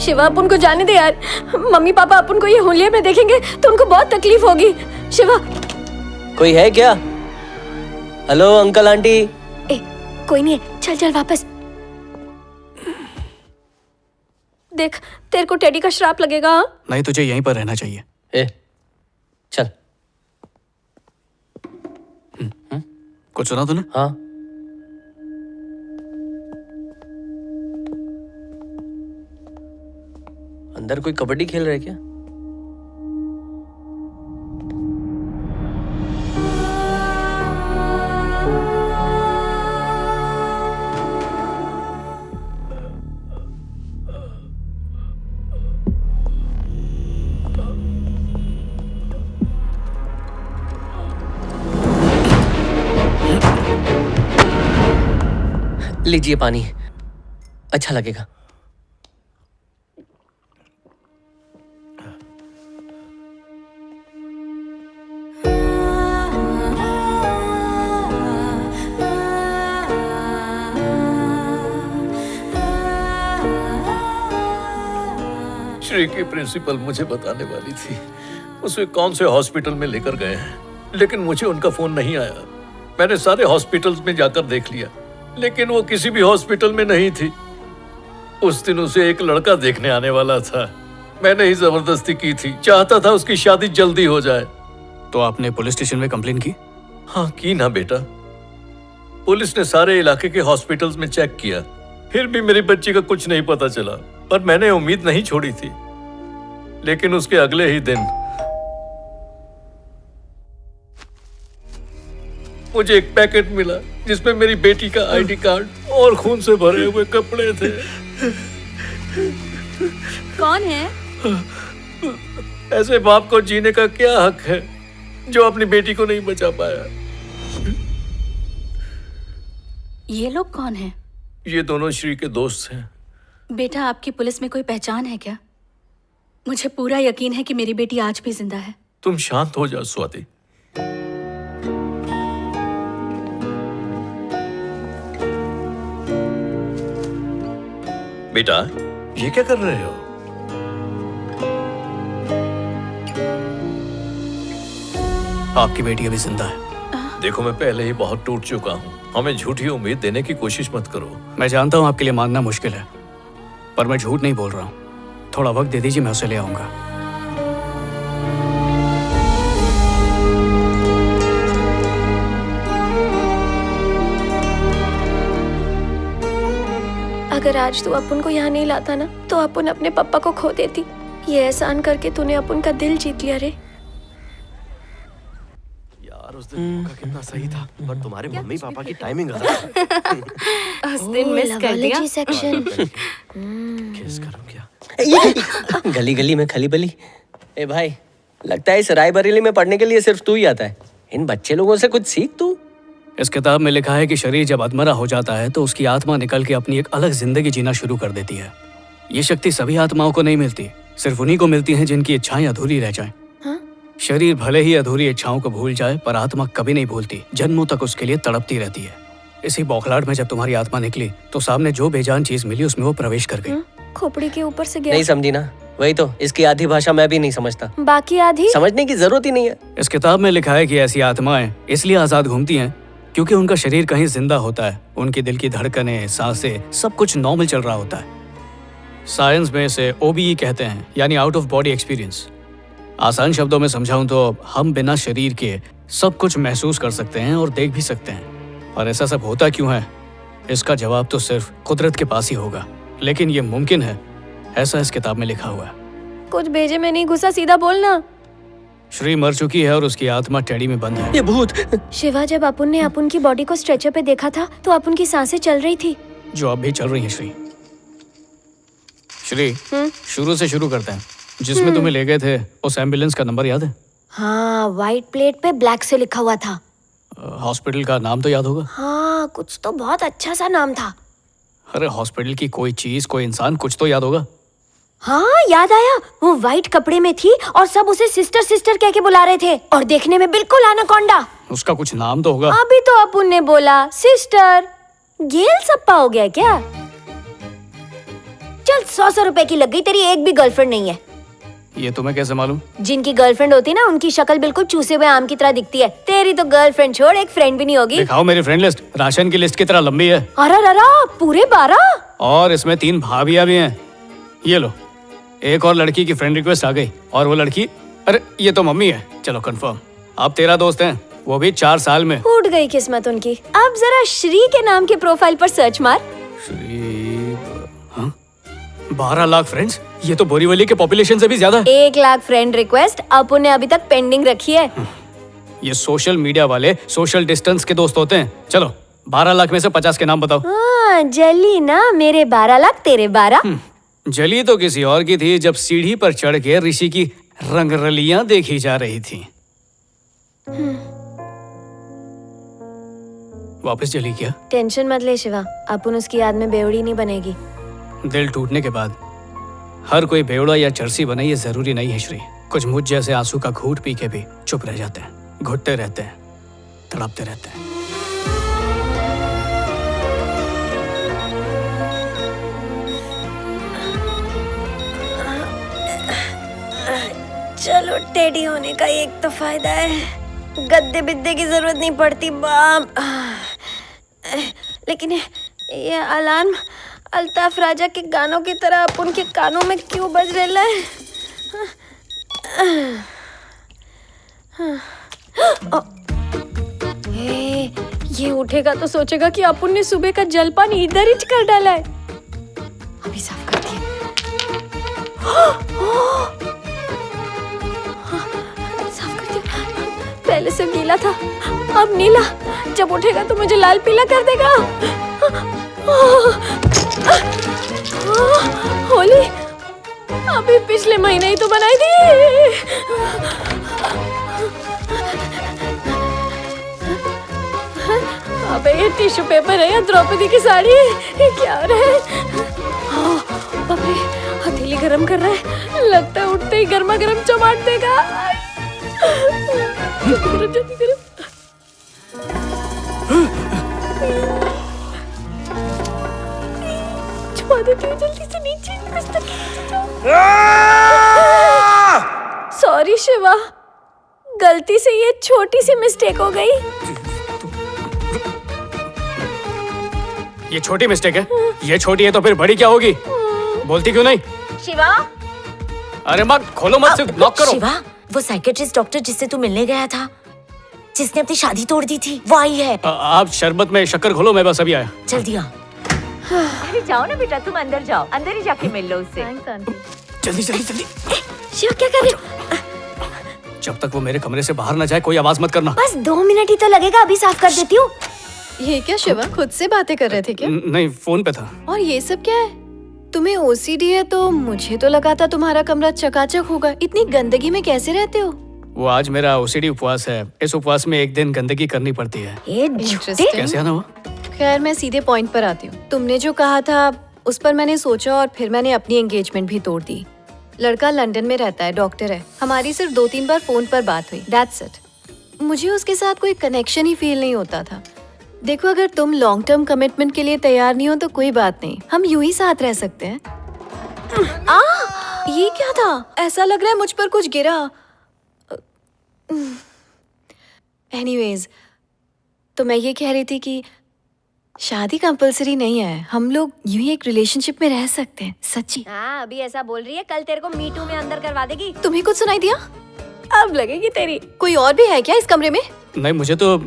शिवा अपन को जाने दे यार। मम्मी पापा अपन को ये होलिये में देखेंगे तो उनको बहुत तकलीफ होगी। शिवा कोई है क्या? Hello uncle aunty. ए कोई नहीं है, चल चल वापस। देख तेरे को टेडी का श्राप लगेगा। हाँ? नहीं, तुझे यहीं पर रहना चाहिए। ए चल। कुछ सुना तूने? हाँ अंदर कोई कबड्डी खेल रहा है क्या? लीजिए पानी, अच्छा लगेगा। श्री की प्रिंसिपल मुझे बताने वाली थी उसे कौन से हॉस्पिटल में लेकर गए हैं, लेकिन मुझे उनका फोन नहीं आया। मैंने सारे हॉस्पिटल्स में जाकर देख लिया, लेकिन वो किसी भी हॉस्पिटल में नहीं थी। उस दिन उसे एक लड़का देखने आने वाला था। मैंने ही जबरदस्ती की थी, चाहता था उसकी शादी जल्दी हो जाए। तो आपने पुलिस स्टेशन में कंप्लेन की? हाँ की ना बेटा। पुलिस ने सारे इलाके के हॉस्पिटल्स में चेक किया, फिर भी मेरी बच्ची का कुछ नहीं पता चला। पर मैंने उम्मीद नहीं छोड़ी थी। लेकिन उसके अगले ही दिन मुझे एक पैकेट मिला जिसमें मेरी बेटी का आईडी कार्ड और खून से भरे हुए कपड़े थे। कौन है? ऐसे बाप को जीने का क्या हक है जो अपनी बेटी को नहीं बचा पाया? ये लोग कौन हैं? ये दोनों श्री के दोस्त हैं। बेटा, आपकी पुलिस में कोई पहचान है क्या? मुझे पूरा यकीन है कि मेरी बेटी आज भी जिंदा है। तुम शांत हो जाओ स्वाति। बेटा ये क्या कर रहे हो? आपकी बेटी अभी जिंदा है। देखो मैं पहले ही बहुत टूट चुका हूँ, हमें झूठी उम्मीद देने की कोशिश मत करो। मैं जानता हूँ आपके लिए मानना मुश्किल है, पर मैं झूठ नहीं बोल रहा हूँ। थोड़ा वक्त दे दीजिए, मैं उसे ले आऊंगा। अगर आज तू अपन को यहाँ नहीं लाता ना तो अपन अपने पापा को खो देती। ये एहसान करके तूने अपन का दिल जीत लिया रे। यार उस दिन मौका कितना सही था, पर तुम्हारे मम्मी पापा की टाइमिंग गलत। उस दिन मिस कर दिया। सेक्शन। किस करूं क्या? गली गली में खली बली। ए भाई, लगता है इस रायबरेली में पढ़ने के लिए सिर्फ तू ही आता है। इन बच्चे लोगों से कुछ सीख तू। इस किताब में लिखा है कि शरीर जब अधमरा हो जाता है तो उसकी आत्मा निकल के अपनी एक अलग जिंदगी जीना शुरू कर देती है। ये शक्ति सभी आत्माओं को नहीं मिलती, सिर्फ उन्हीं को मिलती है जिनकी इच्छाएं अधूरी रह जाएं। शरीर भले ही अधूरी इच्छाओं को भूल जाए, पर आत्मा कभी नहीं भूलती, जन्मों तक उसके लिए तड़पती रहती है। इसी बौखलाहट में जब तुम्हारी आत्मा निकली तो सामने जो बेजान चीज मिली उसमें वो प्रवेश कर गई। खोपड़ी के ऊपर से गया। नहीं समझी ना? वही तो, इसकी आधी भाषा मैं भी नहीं समझता। बाकी आधी समझने की जरूरत ही नहीं है। इस किताब में लिखा है कि ऐसी आत्माएं इसलिए आजाद घूमती हैं क्योंकि उनका शरीर कहीं जिंदा होता है। उनके दिल की धड़कनें, सांसें, सब कुछ नॉर्मल चल रहा होता है। साइंस में इसे OBE कहते हैं, यानी आउट ऑफ बॉडी एक्सपीरियंस। आसान शब्दों में समझाऊं तो हम बिना शरीर के सब कुछ महसूस कर सकते हैं और देख भी सकते हैं। और ऐसा सब होता क्यों है? इसका जवाब तो सिर्फ कुदरत के पास ही होगा, लेकिन ये मुमकिन है, ऐसा इस किताब में लिखा हुआ है। कुछ भेजे में नहीं घुसा, सीधा बोलना। श्री मर चुकी है और उसकी आत्मा टेडी में बंद है। ये भूत। शिवा, जब अपन ने अपन की बॉडी को स्ट्रेचर पे देखा था तो अपन की सांसें चल रही थी। जो अब भी चल रही है। श्री शुरू से शुरू करते हैं। जिसमें तुम्हें ले गए थे उस एम्बुलेंस का नंबर याद है? हाँ, व्हाइट प्लेट पे ब्लैक से लिखा हुआ था। हॉस्पिटल का नाम तो याद होगा? हाँ, कुछ तो बहुत अच्छा सा नाम था। अरे हॉस्पिटल की कोई चीज, कोई इंसान, कुछ तो याद होगा। हाँ याद आया, वो व्हाइट कपड़े में थी और सब उसे सिस्टर सिस्टर कह के बुला रहे थे और देखने में बिल्कुल एनाकोंडा। उसका कुछ नाम तो होगा। अभी तो अपुन ने बोला सिस्टर। गेल सप्पा हो गया क्या? चल 100 रुपए की लग गई, तेरी एक भी गर्लफ्रेंड नहीं है। ये तुम्हें कैसे मालूम? जिनकी गर्लफ्रेंड होती है ना, उनकी शक्ल बिल्कुल चूसे हुए आम की तरह दिखती है। तेरी तो गर्लफ्रेंड छोड़, एक फ्रेंड भी नहीं होगी। दिखाओ मेरी फ्रेंड लिस्ट, राशन की लिस्ट की तरह लंबी है। अरे पूरे 12? और इसमें 3 भाभियां भी हैं। ये लो, एक और लड़की की फ्रेंड रिक्वेस्ट आ गई। और वो लड़की, अरे ये तो मम्मी है। चलो कंफर्म, आप 13 दोस्त हैं, वो भी 4 साल में। फूट गई किस्मत उनकी। अब जरा श्री के नाम के प्रोफाइल पर सर्च मार। श्री, हाँ? 12 लाख फ्रेंड्स, ये तो बोरीवली के पॉपुलेशन से भी ज्यादा है। 1 लाख फ्रेंड रिक्वेस्ट अपुन ने अभी तक पेंडिंग रखी है। ये सोशल मीडिया वाले सोशल डिस्टेंस के दोस्त होते हैं। चलो 12 लाख में से 50 के नाम बताओ। हाँ, जली ना, मेरे 12 लाख तेरे 12। जली तो किसी और की थी जब सीढ़ी पर चढ़ के ऋषि की रंगरलियां देखी जा रही थी। वापस जली क्या? टेंशन मत ले शिवा, अपुन उसकी याद में बेवड़ी नहीं बनेगी। दिल टूटने के बाद हर कोई बेवड़ा या चरसी बने ये जरूरी नहीं है श्री। कुछ मुझ जैसे आंसू का घूंट पी के भी चुप रह जाते हैं, घुटते रहते हैं, तड़पते रहते हैं। चलो, टेडी होने का एक तो फायदा है, गद्दे बिद्दे की जरूरत नहीं पड़ती बाप। लेकिन ये अलार्म अल्ताफ राजा के गानों की तरह अपन के कानों में क्यों बज रहा है? ये उठेगा तो सोचेगा कि अपन ने सुबह का जलपान इधर ही कर डाला है। अभी साफ करती है। साफ करती हूँ। पहले से गीला था, अब नीला। जब उठेगा तो मुझे लाल पीला कर देगा। होली अभी पिछले महीने ही तो बनाई थी। अबे ये टिश्यू पेपर है या द्रौपदी की साड़ी? ये क्या हो रहा है? बाप रे, हथेली गरम कर रहा है। लगता है उठते ही गर्मा गर्म चमाट देगा। जल्दी करो। छुपा देती हूँ जल्दी से नीचे। सॉरी शिवा, गलती से ये छोटी सी मिस्टेक हो गई। ये छोटी मिस्टेक है? ये छोटी है तो फिर बड़ी क्या होगी? बोलती क्यों नहीं? शिवा, अरे माँ खोलो मत, सिर्फ लॉक करो। शिवा, वो साइकेट्रिस्ट डॉक्टर जिससे तू मिलने गया था, जिसने अपनी शादी तोड़ दी थी, वो आई है। आप शरबत में शक्कर घोलो, मैं बस अभी आया। जल्दी आ। अरे जाओ ना बेटा, तुम अंदर जाओ, अंदर ही जाके मिल लो उससे। जल्दी जल्दी जल्दी। शिवा क्या कर रहे हो? जब तक वो मेरे कमरे से बाहर ना जाए कोई आवाज मत करना। बस 2 मिनट ही तो लगेगा, अभी साफ कर देती हूँ। ये क्या शिवा, खुद से बातें कर रहे थे क्या? नहीं, फोन पे था। और ये सब क्या है? तुम्हें ओसीडी है तो मुझे तो लगा था तुम्हारा कमरा चकाचक होगा। इतनी गंदगी में कैसे रहते हो? वो आज मेरा ओसीडी उपवास है। इस उपवास में एक दिन गंदगी करनी पड़ती है। Interesting। कैसे आना हुआ? खैर, मैं सीधे पॉइंट पर आती हूँ। तुमने जो कहा था उस पर मैंने सोचा और फिर मैंने अपनी एंगेजमेंट भी तोड़ दी। लड़का लंदन में रहता है, डॉक्टर है। हमारी सिर्फ 2-3 बार फोन पर बात हुई, दैट्स इट। मुझे उसके साथ कोई कनेक्शन ही फील नहीं होता था। देखो, अगर तुम लॉन्ग टर्म कमिटमेंट के लिए तैयार नहीं हो तो कोई बात नहीं, हम यूं ही साथ रह सकते हैं। ये क्या था? ऐसा लग रहा है मुझ पर कुछ गिरा। एनीवेज, तो मैं ये कह रही थी कि शादी कंपलसरी नहीं है, हम लोग यूं ही एक रिलेशनशिप में रह सकते हैं। सच्ची। हाँ, अभी ऐसा बोल रही है, कल तेरे को मीटू में अंदर करवा देगी। तुम्हें कुछ सुनाई दिया? अब लगेगी तेरी। कोई और भी है क्या इस कमरे में? नहीं, मुझे तो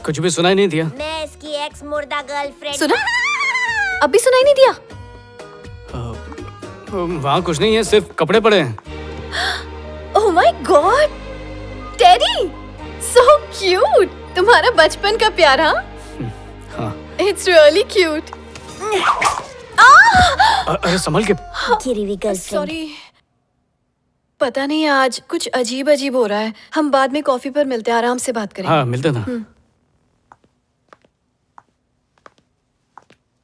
कुछ भी सुनाई नहीं दिया। मैं इसकी एक्स मुर्दा गर्लफ्रेंड। सुना? अब भी सुनाई नहीं दिया? वहाँ कुछ नहीं है, सिर्फ कपड़े पड़े हैं। Oh my God, teddy, so cute. तुम्हारा बचपन का प्यार? हाँ। It's really cute. अरे संभल के। गर्लफ्रेंड। सॉरी, पता नहीं आज कुछ अजीब अजीब हो रहा है। हम बाद में कॉफी पर मिलते हैं, आराम से बात करेंगे। हाँ, मिलते ना।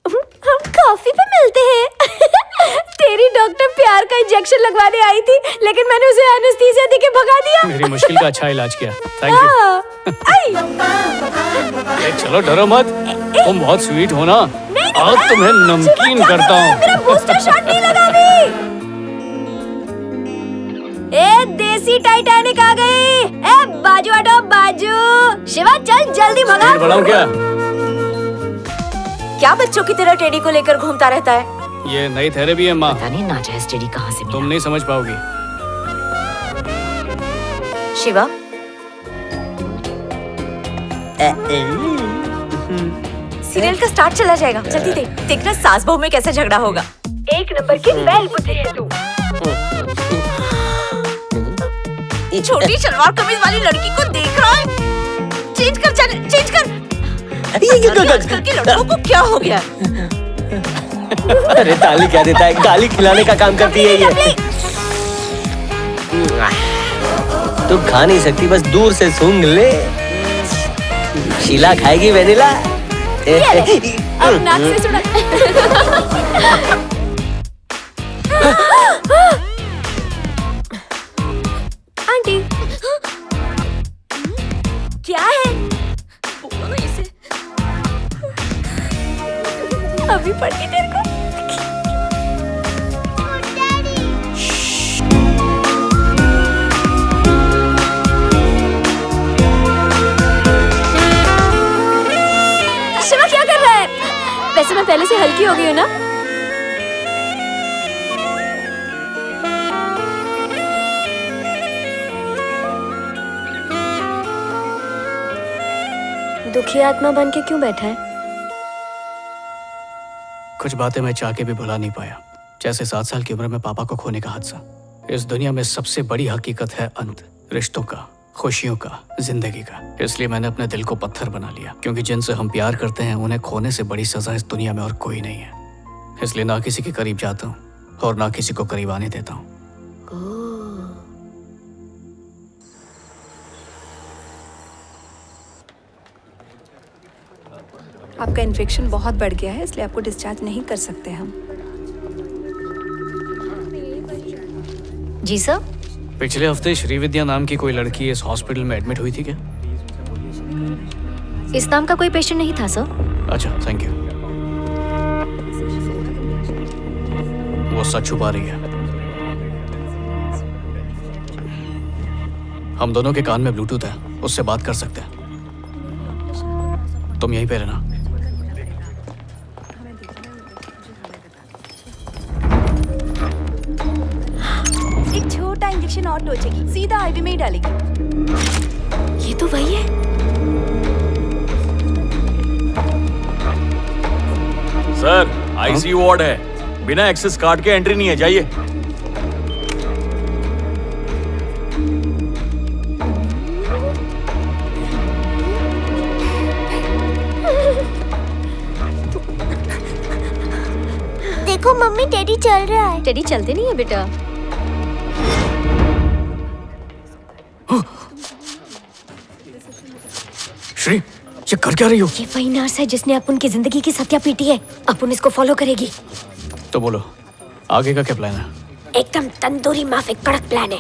हम कॉफी पे मिलते हैं। तेरी डॉक्टर प्यार का इंजेक्शन लगवाने आई थी, लेकिन मैंने उसे एनेस्थीसिया देके भगा दिया। मेरी मुश्किल का अच्छा इलाज किया, थैंक यू। चलो डरो मत, तुम बहुत स्वीट हो ना। और तुम्हें नमकीन करता हूँ। मेरा बूस्टर शॉट नहीं लगा अभी। ए देसी टाइटैनिक आ गई। ए बाजू हटो बाजू। शिवा चल जल्दी भगा। स्पीड बढ़ाऊं क्या? क्या बच्चों की तरह टेडी को लेकर घूमता रहता है? ये नई थेरेपी है माँ, पता नहीं नाजायज टेडी कहाँ से तुम नहीं समझ पाओगी। शिवा सीरियल का स्टार्ट चला जाएगा, जल्दी देख। देखना सास बहू में कैसे झगड़ा होगा। एक नंबर की बैल बुद्धि है तू। छोटी शलवार कमीज वाली लड़की को देख रहा है? चेंज कर, चेंज कर। आजकल के लड़कों को क्या हो गया? अरे ताली क्या देता है, गाली खिलाने का काम करती है ये। तू खा नहीं सकती, बस दूर से सूंघ ले। शीला खाएगी वेनिला। अब नाक से सुना। आंटी क्या है? बोलो ना इसे। अभी पढ़ के तेरे को। शिवा क्या कर रहा है? वैसे मैं पहले से हल्की हो गई हूँ ना? दुखी आत्मा बन के क्यों बैठा है? कुछ बातें मैं चाह के भी भुला नहीं पाया, जैसे 7 साल की उम्र में पापा को खोने का हादसा। इस दुनिया में सबसे बड़ी हकीकत है अंत, रिश्तों का, खुशियों का, जिंदगी का। इसलिए मैंने अपने दिल को पत्थर बना लिया, क्योंकि जिनसे हम प्यार करते हैं उन्हें खोने से बड़ी सजा इस दुनिया में और कोई नहीं है। इसलिए ना किसी के करीब जाता हूँ और ना किसी को करीब आने देता हूँ। आपका इन्फेक्शन बहुत बढ़ गया है, इसलिए आपको डिस्चार्ज नहीं कर सकते हम। जी सर। पिछले हफ्ते श्रीविद्या नाम की कोई लड़की इस हॉस्पिटल में एडमिट हुई थी क्या? इस नाम का कोई पेशेंट नहीं था सर। अच्छा, थैंक यू। वो सच छुपा रही है। हम दोनों के कान में ब्लूटूथ है, उससे बात कर सकते हैं। तुम यहीं पे रहना। एक छोटा इंजेक्शन और लोचेगी, सीधा आईवी में ही डालेगी। ये तो वही है। सर, आईसीयू वार्ड है, बिना एक्सेस कार्ड के एंट्री नहीं है, जाइए। देखो मम्मी, टेडी चल रहा है। टेडी चलते नहीं है बेटा। श्री, ये कर क्या रही हो? ये वही नर्स है जिसने अपुन की जिंदगी की सत्या पीटी है। अपुन इसको फॉलो करेगी। तो बोलो, आगे का क्या प्लान है? एकदम तंदूरी माफिक कड़क प्लान है।